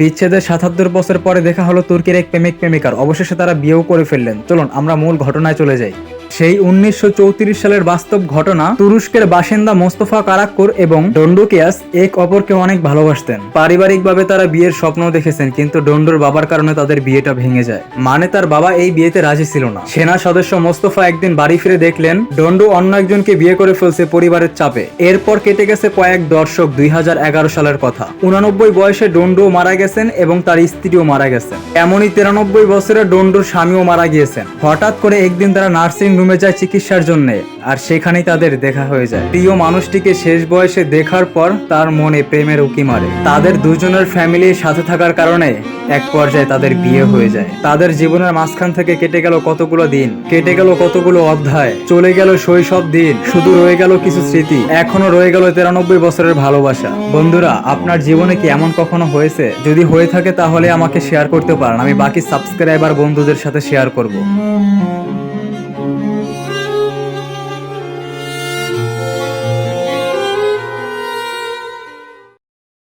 বিচ্ছেদের ৭৭ বছর পরে দেখা হলো তুর্কির এক প্রেমিক প্রেমিকার। অবশেষে তারা বিয়েও করে ফেললেন। চলুন আমরা মূল ঘটনায় চলে যাই। সেই ১৯৩৪ সালের বাস্তব ঘটনা। তুরস্কের বাসিন্দা মোস্তফা কারাক্কুর এবং ডন্ডুকিয়াস এক অপরকে অনেক ভালোবাসতেন। পারিবারিকভাবে তারা বিয়ের স্বপ্ন দেখেছেন, কিন্তু ডন্ডুর বাবার কারণে তাদের বিয়েটা ভেঙে যায়। মানে তার বাবা এই বিয়েতে রাজি ছিল না। সেনা সদস্য মোস্তফা একদিন বাড়ি ফিরে দেখলেন ডন্ডু অন্য একজনকে বিয়ে করে ফেলছে পরিবারের চাপে। এরপর কেটে গেছে কয়েক দশক। ২০১১ সালের কথা। ৮৯ বয়সে ডন্ডুও মারা গেছেন এবং তার স্ত্রীও মারা গেছেন। এমনই ৯৩ বছরের ডন্ডুর স্বামীও মারা গিয়েছেন। হঠাৎ করে একদিন তারা নার্সিং রুমে যায় চিকিৎসার জন্য, আর সেখানেই তাদের দেখা হয়ে যায়। প্রিয় মানুষটিকে শেষ বয়সে দেখার পর তার মনে প্রেমের উকি মারে। তাদের দুজনের ফ্যামিলির সাথে থাকার কারণে এক পর্যায়ে তাদের বিয়ে হয়ে যায়। তাদের জীবনের মাঝখান থেকে কেটে গেল কতগুলো দিন, কেটে গেল কতগুলো অধ্যায়, চলে গেল শৈশব দিন, শুধু রয়ে গেল কিছু স্মৃতি। এখনো রয়ে গেল ৯৩ বছরের ভালোবাসা। বন্ধুরা, আপনার জীবনে কি এমন কখনো হয়েছে? যদি হয়ে থাকে তাহলে আমাকে শেয়ার করতে পারেন। আমি বাকি সাবস্ক্রাইবার বন্ধুদের সাথে শেয়ার করব।